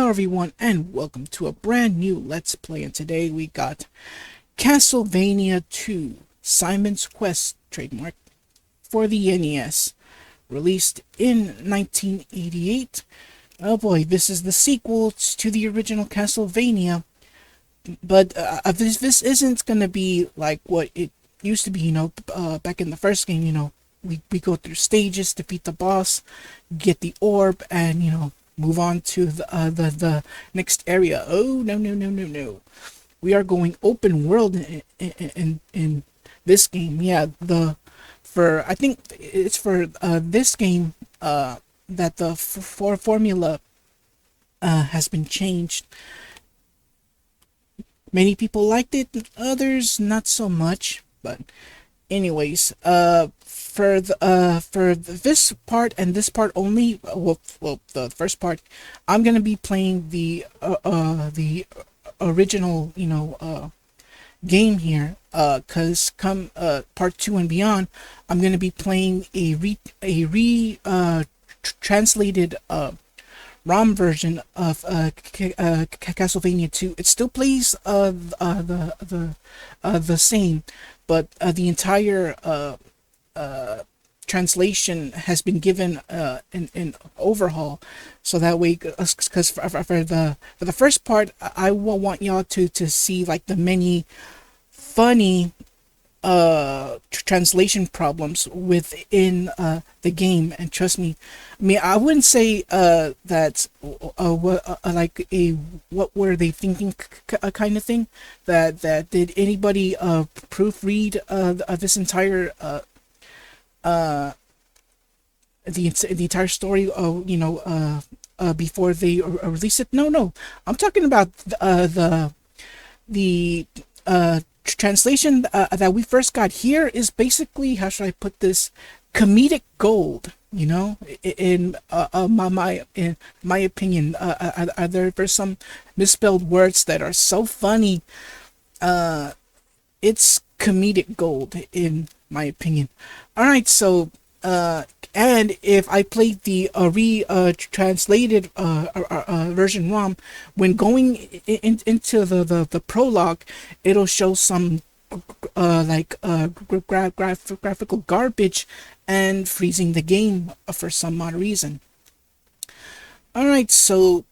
Hello everyone and welcome to a brand new Let's Play, and today we got Castlevania 2 Simon's Quest trademark for the NES, released in 1988. Oh boy, this is the sequel to the original Castlevania, but this isn't gonna be like what it used to be, back in the first game. We go through stages, defeat the boss, get the orb, and move on to the next area. Oh no no no no no! We are going open world in this game. Yeah, I think it's for this game that the formula has been changed. Many people liked it, others not so much. But anyways, for this part and this part only, the first part, I'm gonna be playing the original game here, cause come part 2 and beyond, I'm gonna be playing a translated ROM version of Castlevania 2. It still plays the same, but the entire translation has been given an overhaul, so that way, because for the first part, I will want y'all to see like the many funny translation problems within the game. And trust me, I mean, I wouldn't say that like a what were they thinking kind of thing. That did anybody proofread this entire the entire story before they release it? No, I'm talking about the translation that we first got here is basically, how should I put this, comedic gold. In my opinion, there's some misspelled words that are so funny. It's comedic gold in my opinion. All right, so and if I played the translated version ROM, when going into the prologue, it'll show some graphical garbage and freezing the game for some odd reason. All right, so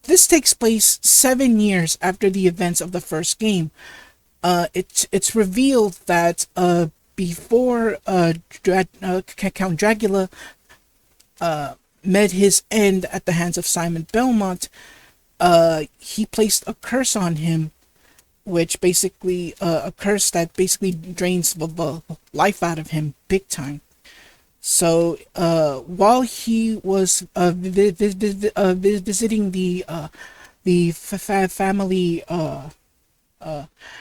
this takes place 7 years after the events of the first game. It's revealed that before Count Dracula met his end at the hands of Simon Belmont, he placed a curse on him, which basically a curse that basically drains the life out of him big time. So while he was visiting the family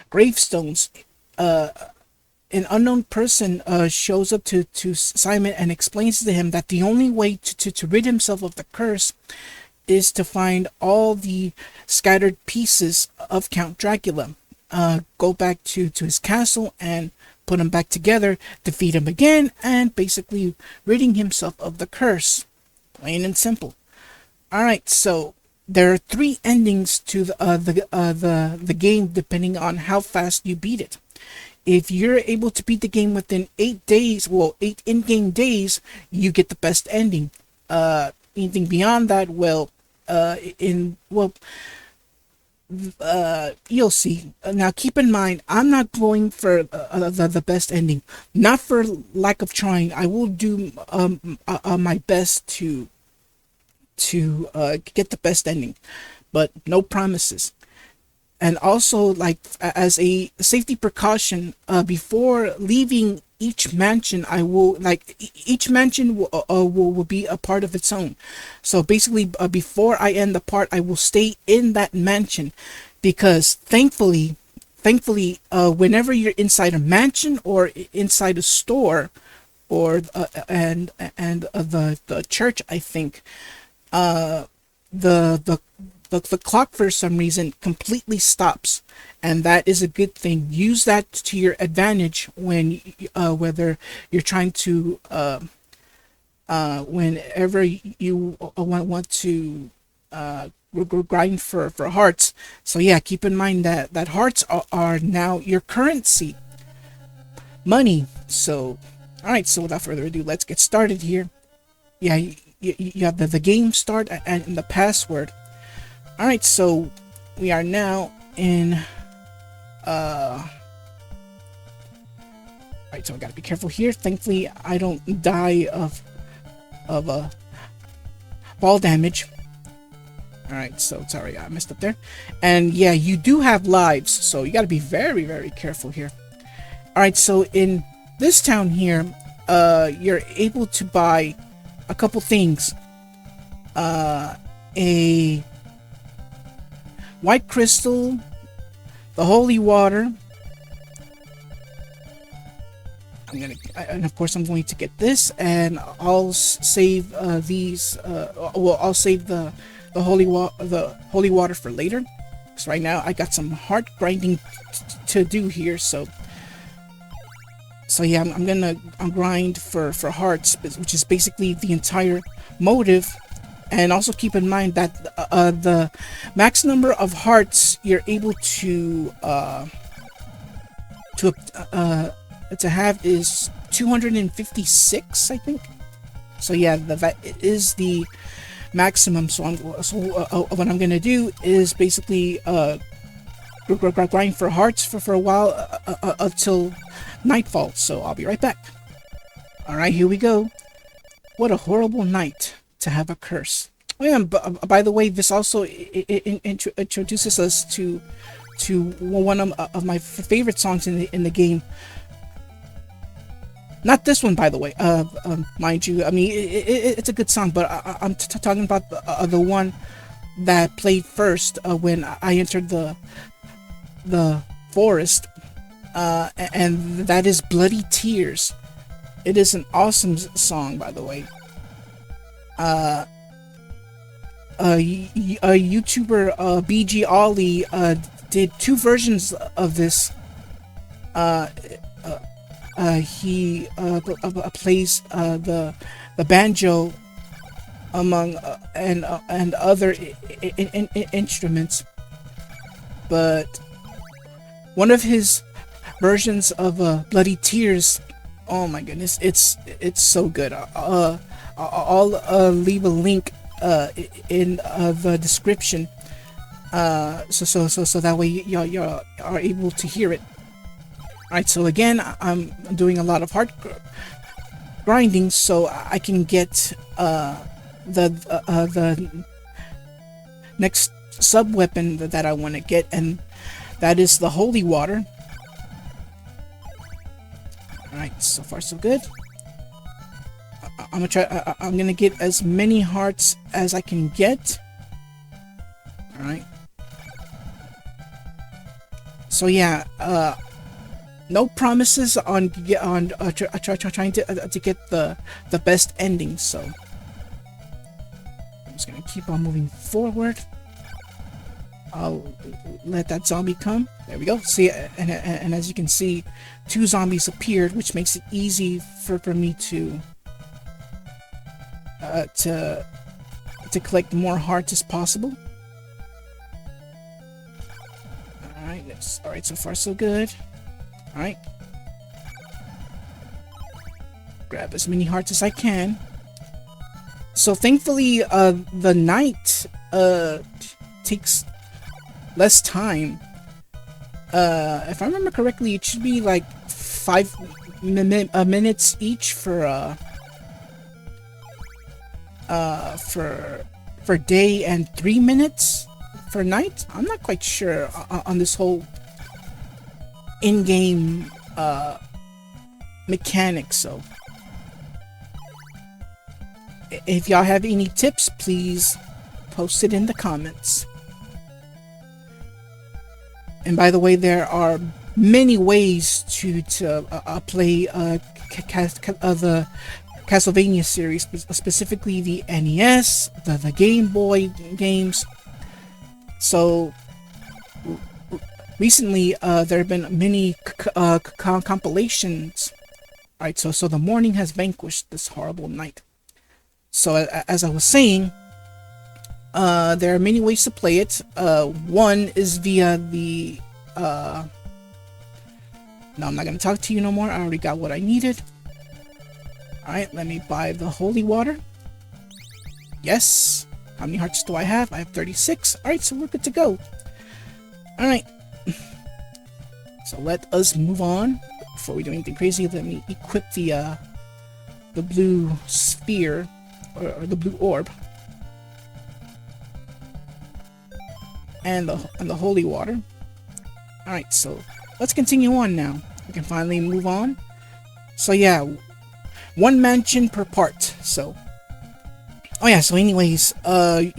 gravestones, an unknown person shows up to Simon and explains to him that the only way to rid himself of the curse is to find all the scattered pieces of Count Dracula, go back to his castle and put them back together, defeat him again, and basically ridding himself of the curse. Plain and simple. Alright, so there are 3 endings to the game, depending on how fast you beat it. If you're able to beat the game within 8 days, 8 in-game days, you get the best ending. Anything beyond that, you'll see. Now, keep in mind, I'm not going for the best ending. Not for lack of trying. I will do my best to get the best ending, but no promises. And also, like, as a safety precaution, before leaving each mansion, I will, each mansion will be a part of its own. So basically, before I end the part, I will stay in that mansion, because thankfully, whenever you're inside a mansion or inside a store, or the church, I think, the clock for some reason completely stops, and that is a good thing. Use that to your advantage when whether you're trying to whenever you want to grind for hearts. So yeah, keep in mind that hearts are now your currency, money. So, all right. So without further ado, let's get started here. Yeah, you have the game start and the password. All right. So we are now in. Alright, so I gotta be careful here. Thankfully, I don't die of ball damage. Alright, so sorry, I messed up there. And yeah, you do have lives, so you gotta be very, very careful here. Alright, so in this town here, you're able to buy a couple things. A white crystal, the holy water. And of course I'm going to get this, and I'll save these. Well, I'll save the holy water for later. Because right now I got some heart grinding to do here. So yeah, I'm gonna grind for hearts, which is basically the entire motive. And also keep in mind that the max number of hearts you're able to have is 256, I think. So yeah, that is the maximum. So what I'm gonna do is basically grind for hearts for a while until nightfall. So I'll be right back. All right, here we go. What a horrible night to have a curse. Oh yeah, by the way, this also introduces us to one of my favorite songs in the game. Not this one, by the way. Mind you, I mean it's a good song, but I'm talking about the one that played first when I entered the forest, and that is "Bloody Tears." It is an awesome song, by the way. A YouTuber, BG Ollie, did two versions of this. He plays the banjo among and other instruments, but one of his versions of "Bloody Tears," oh my goodness, it's so good. I'll leave a link in the description, so that way y'all are able to hear it. Alright, so again, I'm doing a lot of heart grinding so I can get the next sub weapon that I want to get, and that is the holy water. Alright, so far so good. I'm gonna get as many hearts as I can get. Alright. So yeah, no promises on trying to get the best ending. So I'm just gonna keep on moving forward. I'll let that zombie come. There we go. See, and as you can see, 2 zombies appeared, which makes it easy for me to collect more hearts as possible. All right. So far so good. All right. Grab as many hearts as I can. So thankfully, the night takes less time. If I remember correctly, it should be like 5 minutes each for day and 3 minutes for night. I'm not quite sure on this whole in-game mechanics. So if y'all have any tips, please post it in the comments. And by the way, there are many ways to play the Castlevania series, specifically the NES, the Game Boy games. So recently, there have been many compilations. Alright, so the morning has vanquished this horrible night. So as I was saying, There are many ways to play it. One is via the no, I'm not gonna talk to you no more. I already got what I needed. Alright, let me buy the holy water. Yes. How many hearts do I have? I have 36. Alright, so we're good to go. Alright. So let us move on. Before we do anything crazy, let me equip the blue sphere, or the blue orb. And the holy water. Alright, so let's continue on now. We can finally move on. So yeah, one mansion per part. So, oh yeah. So anyways, you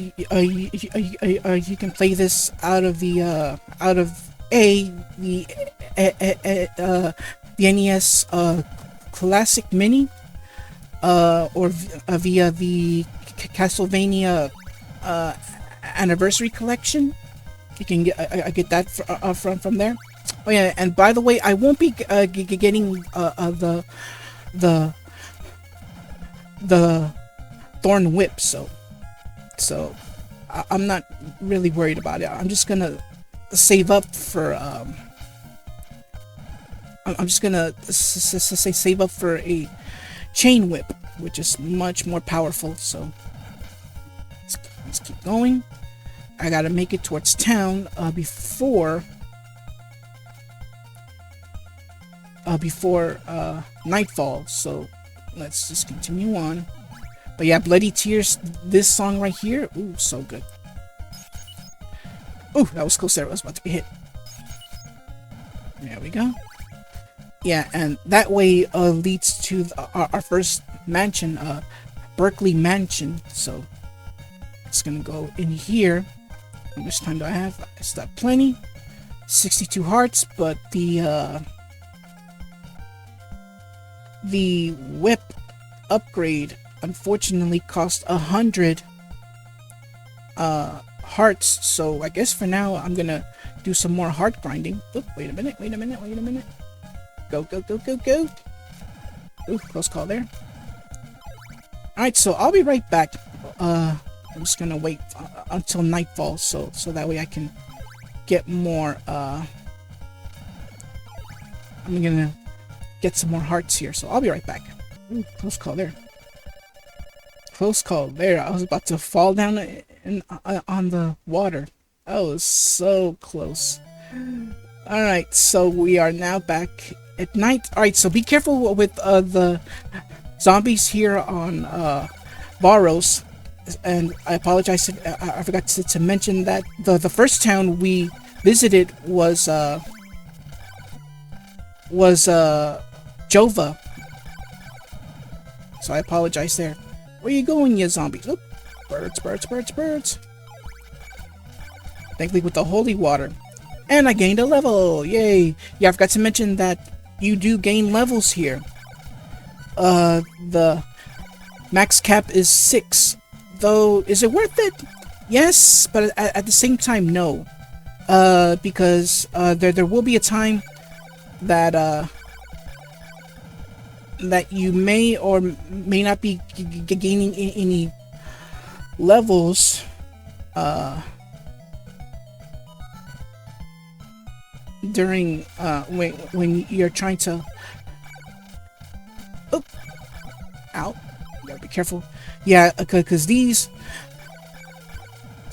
can play this out of the NES Classic Mini, or via the Castlevania Anniversary Collection. You can get get that from there. Oh yeah, and by the way, I won't be getting the Thorn Whip, so I'm not really worried about it. I'm just gonna save up for I'm just gonna save up for a Chain Whip, which is much more powerful. So let's keep going. I gotta make it towards town before nightfall. So let's just continue on. But yeah, Bloody Tears, this song right here, ooh, so good. Ooh, that was close there. I was about to be hit. There we go. Yeah, and that way leads to our first mansion, Berkeley Mansion. So it's gonna go in here. How much time do I have? I still have plenty. 62 hearts, but the whip upgrade unfortunately cost 100 hearts. So I guess for now I'm gonna do some more heart grinding. Oop, wait a minute. Go. Ooh, close call there. Alright, so I'll be right back. I'm just gonna wait until nightfall, so that way I can get more. I'm gonna get some more hearts here, so I'll be right back. Ooh, close call there. Close call there. I was about to fall down on the water. That was so close. Alright, so we are now back at night. Alright, so be careful with the zombies here on Varos. And I apologize if I forgot to mention that the first town we visited was Jova. So I apologize there. Where you going, you zombies? Oop, birds. Thankfully with the holy water. And I gained a level! Yay! Yeah, I forgot to mention that you do gain levels here. The max cap is 6. Though, is it worth it? Yes, but at the same time, no. Because there will be a time that that you may or may not be gaining any levels during when you're trying to. Oh, ow! You gotta be careful. Yeah, because these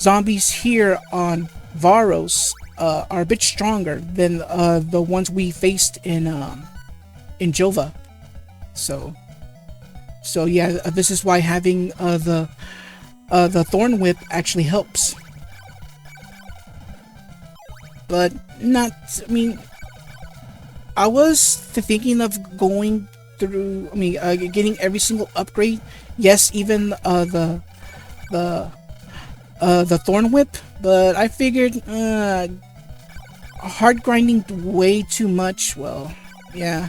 zombies here on Varos are a bit stronger than the ones we faced in Jova. So yeah, this is why having the Thorn Whip actually helps. But not, I mean, I was thinking of going through, getting every single upgrade. Yes, even the Thorn Whip, but I figured hard grinding way too much. Well, yeah,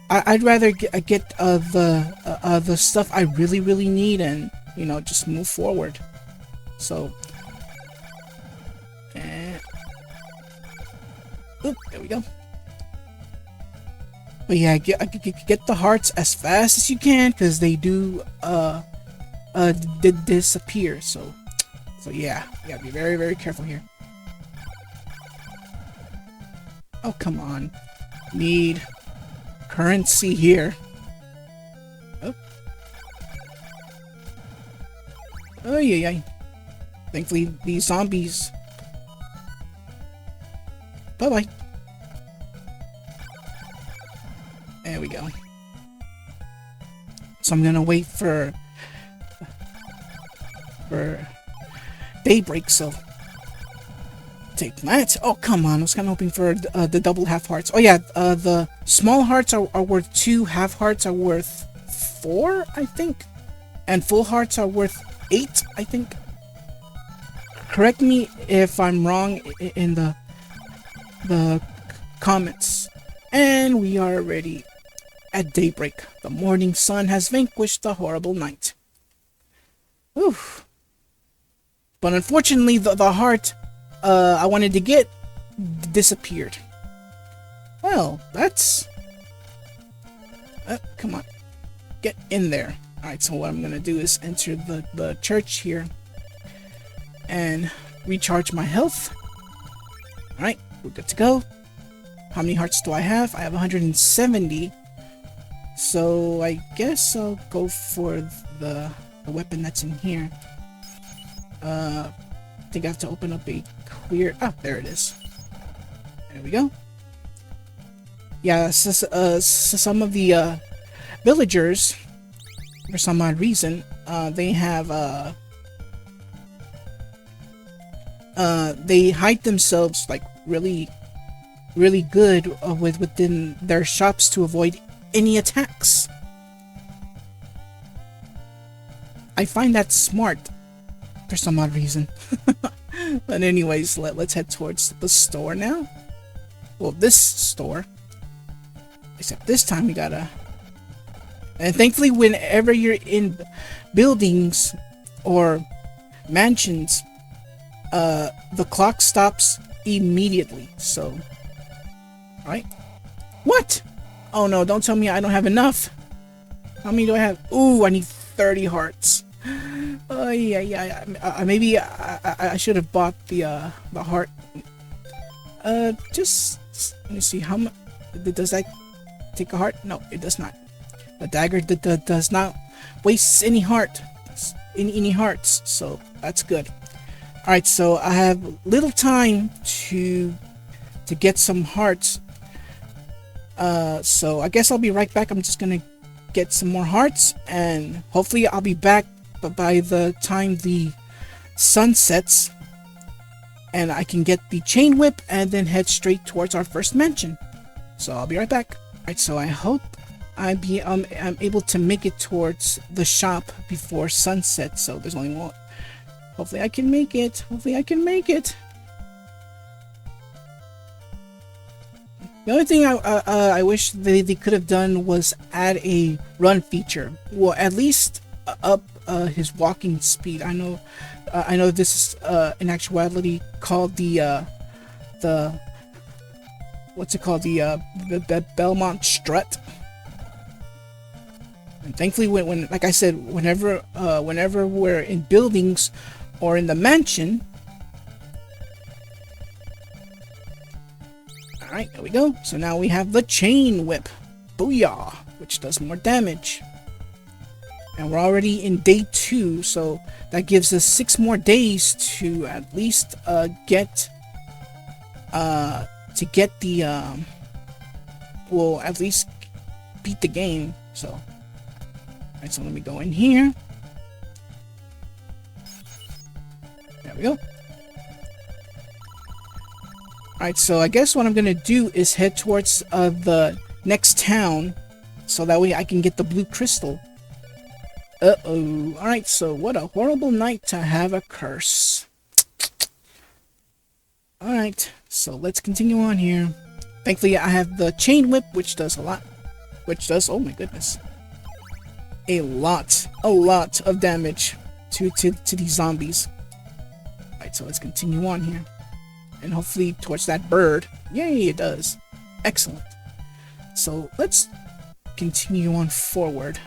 I'd rather get the stuff I really need and just move forward. So, oop, there we go. But yeah, get the hearts as fast as you can, because they do disappear. So So yeah, you gotta be very, very careful here. Oh, come on. Need currency here. Oh. Oh, yeah, yeah. Thankfully, these zombies. Bye-bye. There we go. So I'm gonna wait for daybreak, so take that. Oh, come on. I was kind of hoping for the double half hearts. Oh, yeah. The small hearts are worth 2. Half hearts are worth 4, I think. And full hearts are worth 8, I think. Correct me if I'm wrong in the comments. And we are ready at daybreak. The morning sun has vanquished the horrible night. Oof. But unfortunately, the heart I wanted to get disappeared. Well, that's... come on. Get in there. Alright, so what I'm gonna do is enter the church here and recharge my health. Alright, we're good to go. How many hearts do I have? I have 170. So I guess I'll go for the weapon that's in here. I think I have to open up a clear... Ah, there it is. There we go. Yeah, so some of the villagers, for some odd reason, they have they hide themselves like really good within their shops to avoid any attacks. I find that smart for some odd reason. But anyways, let's head towards the store now. Well, this store. Except this time we gotta... And thankfully, whenever you're in buildings or mansions, the clock stops immediately. So, alright. What? Oh no, don't tell me I don't have enough. How many do I have? Ooh, I need 30 hearts. Oh yeah. Maybe I should have bought the heart. Just let me see how much. Does that take a heart? No, it does not. The dagger does not waste any hearts. So that's good. All right, so I have little time to get some hearts. So I guess I'll be right back. I'm just gonna get some more hearts, and hopefully I'll be back by the time the sun sets, and I can get the chain whip and then head straight towards our first mansion. So I'll be right back. Alright, so I hope I'm able to make it towards the shop before sunset. So there's only one. Hopefully I can make it. The only thing I wish they could have done was add a run feature. Well, at least up his walking speed. I know this is in actuality called the what's it called, the Belmont strut. And thankfully, when like I said, whenever we're in buildings or in the mansion. Alright, there we go. So now we have the chain whip. Booyah! Which does more damage. And we're already in day 2, so that gives us 6 more days to at least get the we'll at least beat the game. So alright, so let me go in here. There we go. Alright, so I guess what I'm gonna do is head towards the next town, so that way I can get the blue crystal. Uh-oh. Alright, so what a horrible night to have a curse. Alright, so let's continue on here. Thankfully, I have the chain whip, which does a lot. Oh my goodness. A lot of damage to these zombies. Alright, so let's continue on here. And hopefully towards that bird. Yay, it does. Excellent. So let's continue on forward.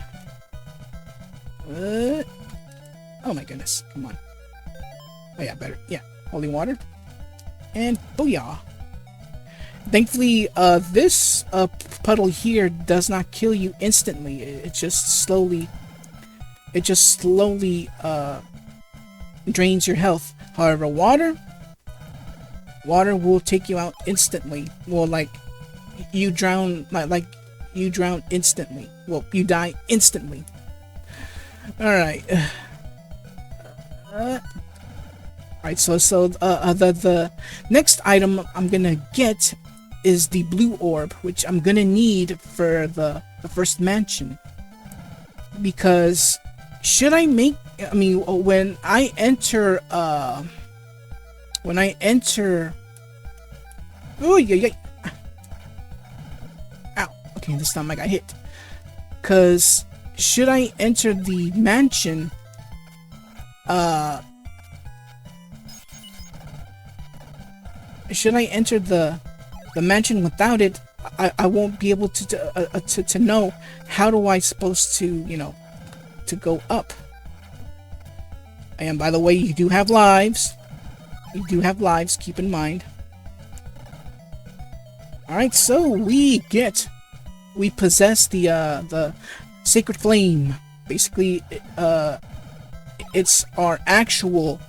Oh my goodness. Come on. Oh yeah, better. Yeah, holy water. And booyah. Thankfully, this puddle here does not kill you instantly. It just slowly drains your health. However, water will take you out instantly. Well, like you drown, like you drown instantly. Well, you die instantly. All right. Alright, so the next item I'm gonna get is the blue orb, which I'm gonna need for the first mansion. Because should I make, I mean, when I enter, oh yeah, ow, okay, this time I got hit. Cause should I enter the mansion, should I enter the mansion without it, I won't be able to know how do I supposed to, you know, to go up. And by the way, you do have lives. You do have lives, keep in mind. Alright, so we possess the sacred flame. Basically, it's our actual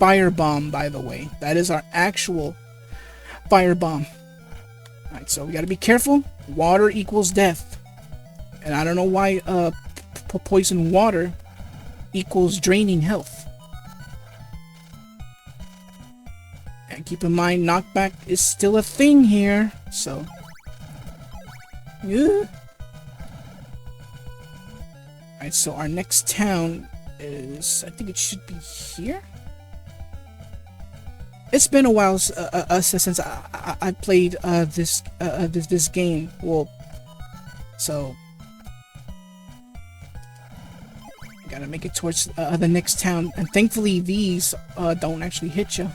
firebomb, by the way. That is our actual firebomb. Alright, so we gotta be careful. Water equals death. And I don't know why poison water equals draining health. And keep in mind, knockback is still a thing here, so... yeah. Alright, so our next town is... I think it should be here? It's been a while since I played this game. Well, so gotta make it towards the next town, and thankfully these don't actually hit you.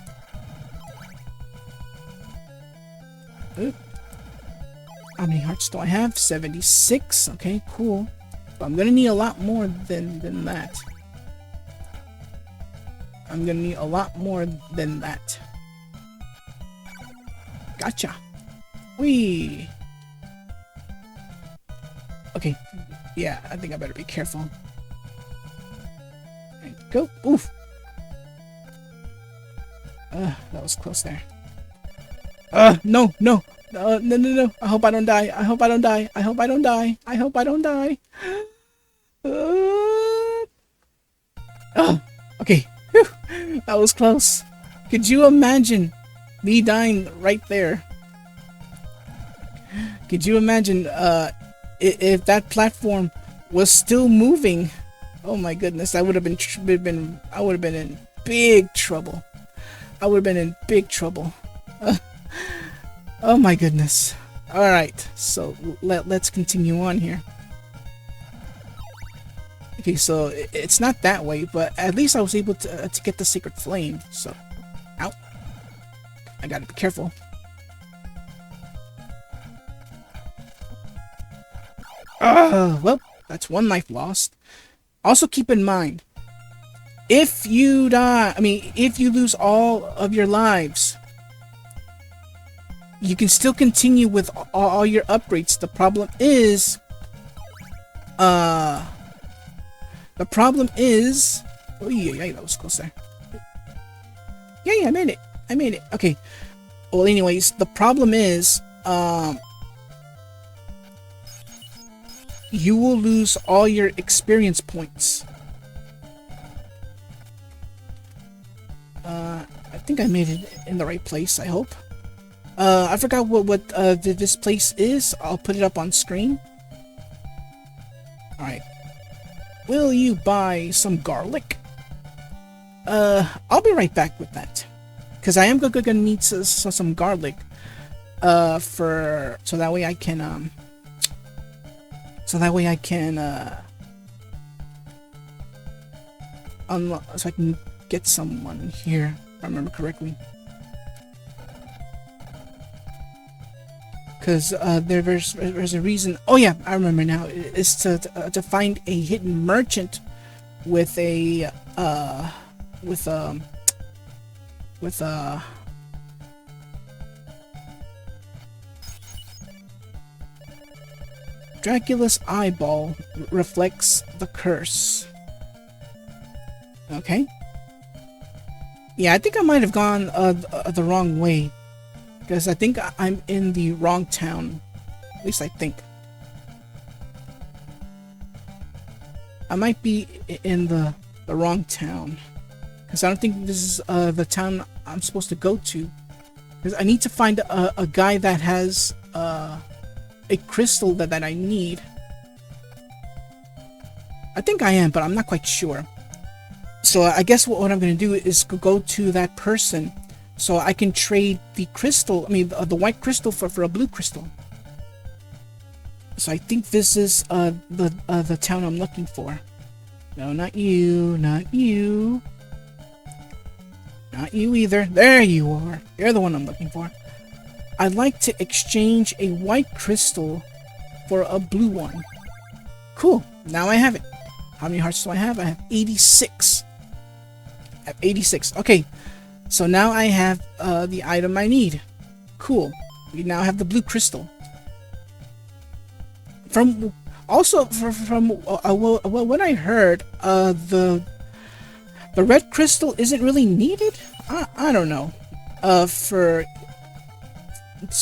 How many hearts do I have? 76. Okay, cool. But I'm gonna need a lot more than that. I'm gonna need a lot more than that. Gotcha. Whee! Okay. Yeah, I think I better be careful. And go. Oof! That was close there. No! No! No. I hope I don't die. I hope I don't die. I hope I don't die. I hope I don't die. Okay. Whew. That was close. Could you imagine me dying right there? Could you imagine if that platform was still moving? Oh my goodness, I would have been in big trouble. I would have been in big trouble. Oh my goodness. All right, so let's continue on here. Okay, so it's not that way, but at least I was able to get the sacred flame. So, ow! I gotta be careful. Well, that's one life lost. Also, keep in mind, if you die, if you lose all of your lives, you can still continue with all your upgrades. The problem is, oh yeah, that was close there. Yeah, I made it. Okay. Well, anyways, the problem is, you will lose all your experience points. I think I made it in the right place, I hope. I forgot what this place is. I'll put it up on screen. Alright. Will you buy some garlic? I'll be right back with that. Because I am gonna need some garlic. So that way I can, unlock, so I can get someone here, if I remember correctly. Because there's a reason. Oh yeah, I remember now. It's to find a hidden merchant with a with Dracula's eyeball reflects the curse. Okay. Yeah, I think I might have gone the wrong way, because I think I'm in the wrong town. At least I think. I might be in the wrong town, because I don't think this is the town I'm supposed to go to. Because I need to find a guy that has a crystal that I need. I think I am, but I'm not quite sure. So I guess what I'm going to do is go to that person so I can trade the crystal, I mean the white crystal for a blue crystal. So I think this is the town I'm looking for. No, not you, not you. Not you either. There you are. You're the one I'm looking for. I'd like to exchange a white crystal for a blue one. Cool. Now I have it. How many hearts do I have? I have 86. I have 86. Okay. So now I have the item I need. Cool. We now have the blue crystal. From what I heard, the red crystal isn't really needed. I don't know.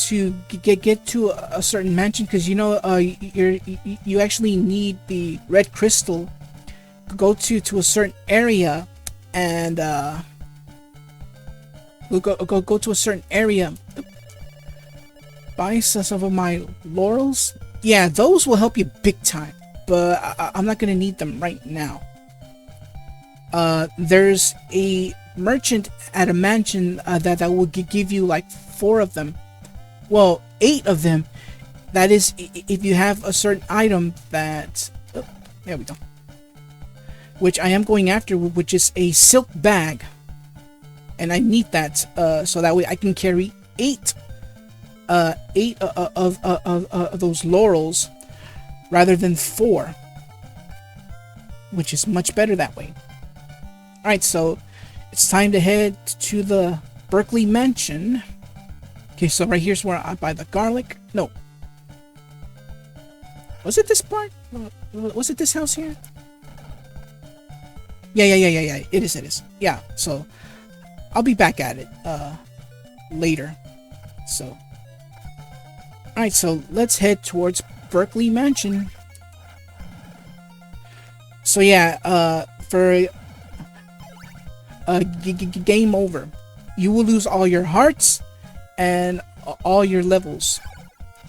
To get to a certain mansion, because you know you actually need the red crystal to go to a certain area, and go to a certain area. Buy some of my laurels. Yeah, those will help you big time, but I'm not gonna need them right now. There's a merchant at a mansion that will give you like 4 of them. Well, 8 of them. That is, if you have a certain item that... Oh, there we go. Which I am going after, which is a silk bag. And I need that, so that way I can carry 8 of those laurels rather than 4. Which is much better that way. Alright, so it's time to head to the Berkeley Mansion. Okay, so right here's where I buy the garlic. No. Was it this part? Was it this house here? Yeah. It is. Yeah, so I'll be back at it later. So alright, so let's head towards Berkeley Mansion. So yeah, for game over. You will lose all your hearts and all your levels.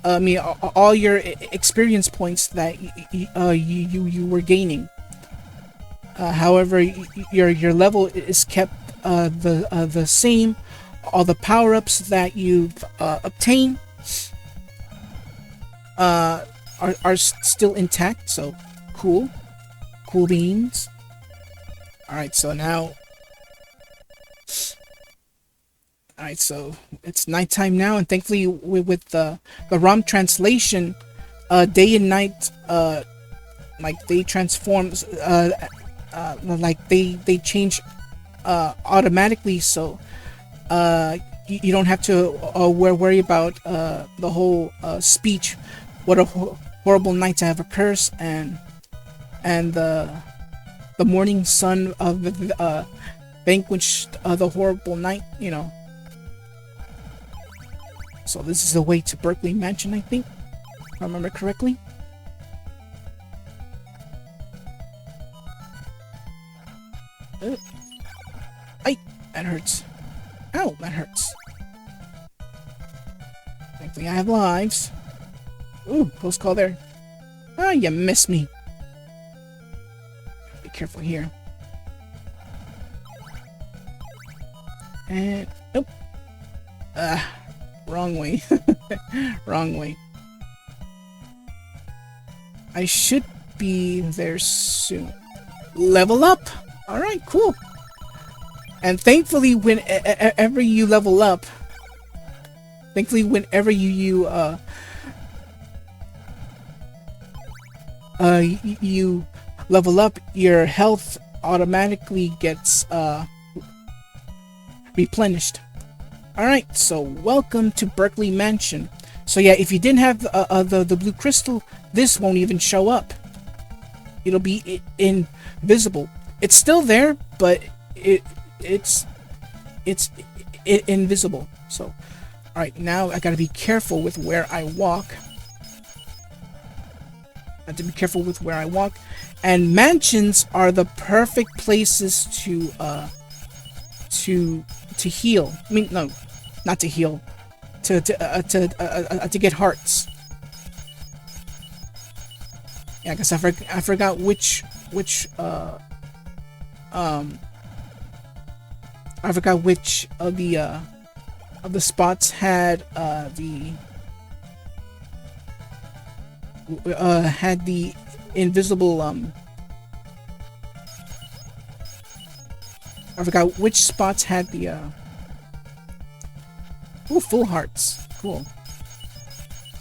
I mean, all your experience points that you were gaining. However, your level is kept the same. All the power-ups that you've obtained are still intact. So cool beans. All right, so now. Alright, so it's nighttime now, and thankfully with the ROM translation, day and night, like they transforms, like they change automatically, so you don't have to worry about the whole speech. What a horrible night to have a curse, and the morning sun of vanquished the horrible night, you know. So this is the way to Berkeley Mansion, I think, if I remember correctly. Ay, that hurts. Ow, that hurts. Thankfully I have lives. Ooh, close call there. Ah, you missed me. Be careful here. And nope. Wrong way. Wrong way. I should be there soon. Level up! Alright, cool. And thankfully, whenever you level up, whenever you level up, your health automatically gets replenished. Alright, so welcome to Berkeley Mansion. So yeah, if you didn't have the blue crystal, this won't even show up. It'll be invisible. It's still there, but it's invisible. So, alright, now I gotta be careful with where I walk. I have to be careful with where I walk. And mansions are the perfect places to heal. I mean, no, not to heal. To get hearts. Yeah, I guess I forgot which I forgot which of the spots had the invisible I forgot which spots had the ooh, full hearts. Cool.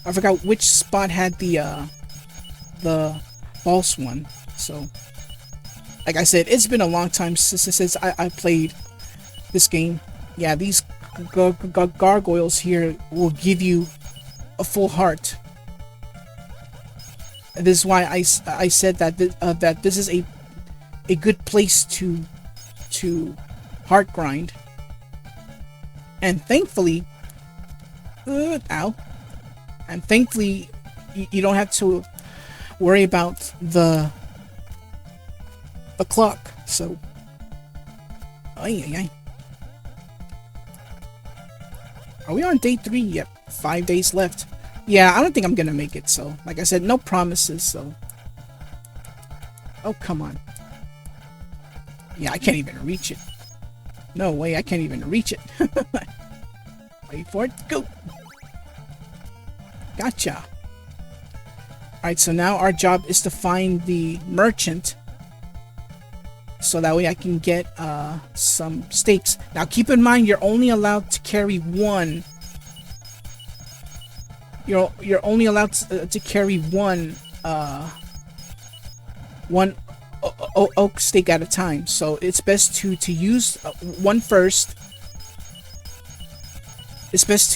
I forgot which spot had the false one. So, like I said, it's been a long time since I played this game. Yeah, these gargoyles here will give you a full heart. And this is why I said that that this is a good place to heart grind. And thankfully, ow! And thankfully, you don't have to worry about the clock. So, ay. Are we on day 3? Yep, 5 days left. Yeah, I don't think I'm gonna make it. So, like I said, no promises. So, oh come on. Yeah, I can't even reach it. No way, I can't even reach it. Wait for it. Go. Gotcha. Alright, so now our job is to find the merchant. So that way I can get some stakes. Now keep in mind, you're only allowed to carry one. You're only allowed to carry one oak stake at a time. So it's best to use one first. It's best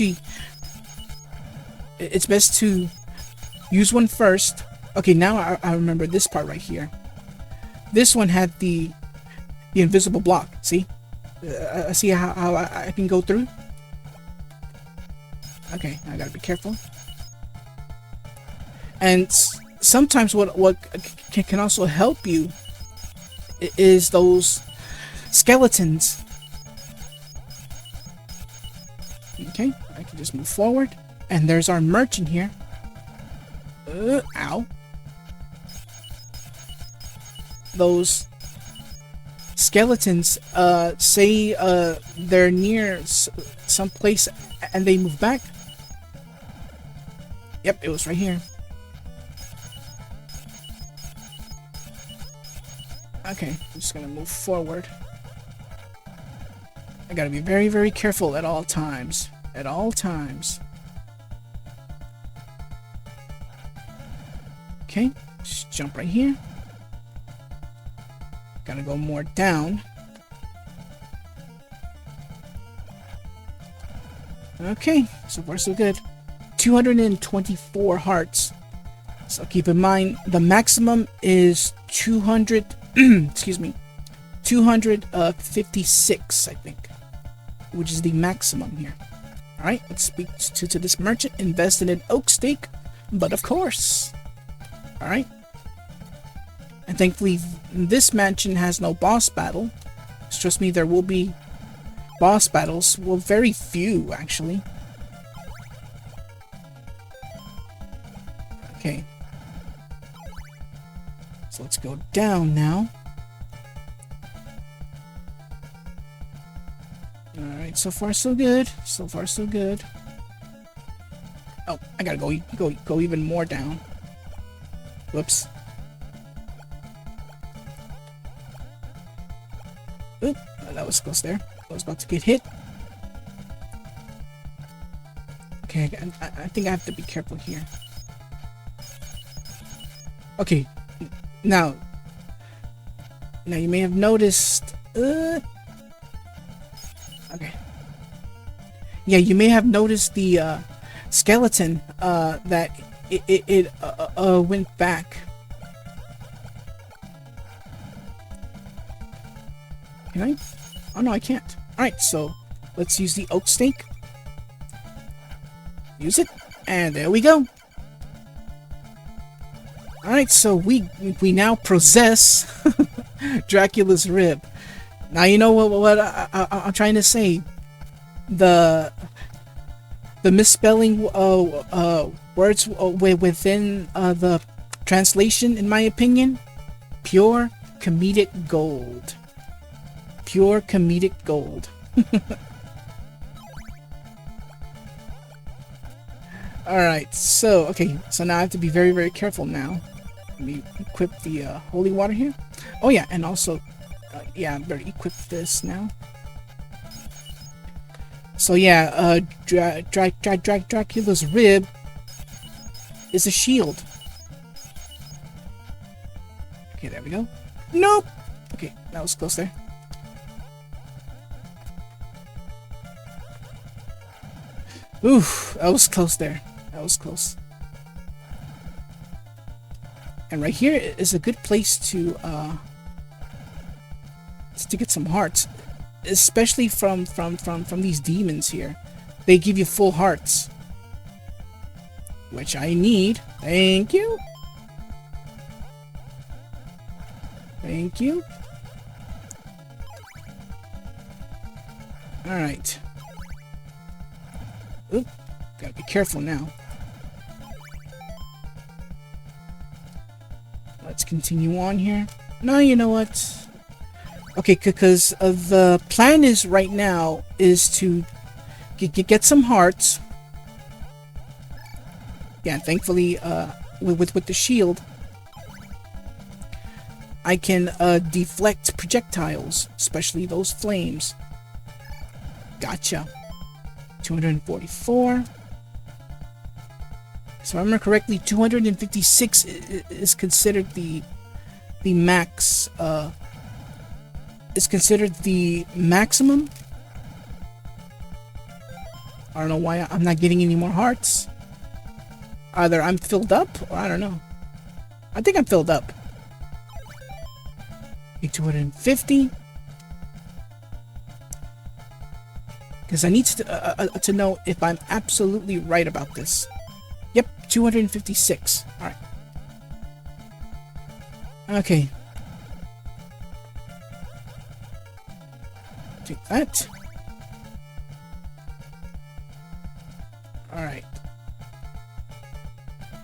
to use one first. Okay, now I remember this part right here. This one had the invisible block. See? See how I can go through? Okay, I gotta be careful. And sometimes what can also help you is those skeletons. Okay, I can just move forward. And there's our merchant here. Ow. Those skeletons, say they're near some place and they move back. Yep, it was right here. Okay, I'm just gonna move forward. I gotta be very, very careful at all times. At all times. Okay, just jump right here. Gotta go more down. Okay, so far so good. 224 hearts. So keep in mind, the maximum is 200, excuse me, 256, I think, which is the maximum here. Alright, let's speak to this merchant. Invest in an oak stake, but of course. Alright. And thankfully, this mansion has no boss battle. Trust me, there will be boss battles. Well, very few, actually. Okay. So let's go down now. Alright, so far so good. So far so good. Oh, I gotta go even more down. Whoops. Oop, that was close there. I was about to get hit. Okay, I think I have to be careful here. Okay, now you may have noticed. I Okay. Yeah, you may have noticed the skeleton that it went back. Can I? Oh no, I can't. Alright, so let's use the oak stake. Use it, and there we go. Alright, so we now possess Dracula's rib. Now you know what I'm trying to say. The misspelling words within the translation, in my opinion, pure comedic gold. Pure comedic gold. Alright, so, okay, so now I have to be very, very careful now. Let me equip the holy water here. Oh yeah, and also, yeah, I better equip this now. So yeah, Dracula's rib is a shield. Okay, there we go. Nope! Okay, that was close there. Oof, that was close there. That was close. And right here is a good place to get some hearts, especially from these demons here. They give you full hearts, which I need. Thank you. Thank you. All right. Oop, gotta be careful now. Let's continue on here. No, you know what? Okay, because the plan is right now is to get some hearts. Yeah, thankfully, with the shield, I can deflect projectiles, especially those flames. Gotcha. 244. So I remember correctly, 256 is considered the max. Is considered the maximum. I don't know why I'm not getting any more hearts. Either I'm filled up, or I don't know. I think I'm filled up. 250. Because I need to know if I'm absolutely right about this. Yep, 256. Alright. Okay. Take that. Alright.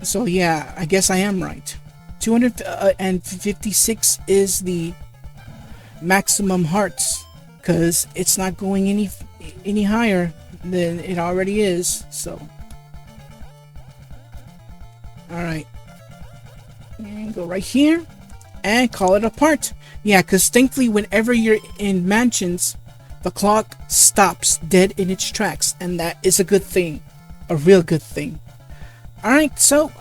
So yeah, I guess I am right. 256 is the maximum hearts, because it's not going any higher than it already is. So alright, and go right here and call it a part. Yeah, because thankfully whenever you're in mansions, the clock stops dead in its tracks, and that is a good thing, a real good thing. Alright, so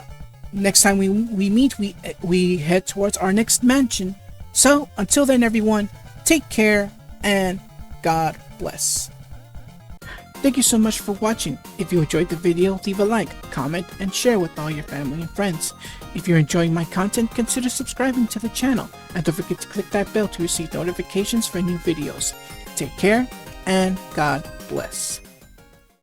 next time we meet, we head towards our next mansion. So until then, everyone, take care and God bless. Thank you so much for watching. If you enjoyed the video, leave a like, comment, and share with all your family and friends. If you're enjoying my content, consider subscribing to the channel, and don't forget to click that bell to receive notifications for new videos. Take care, and God bless.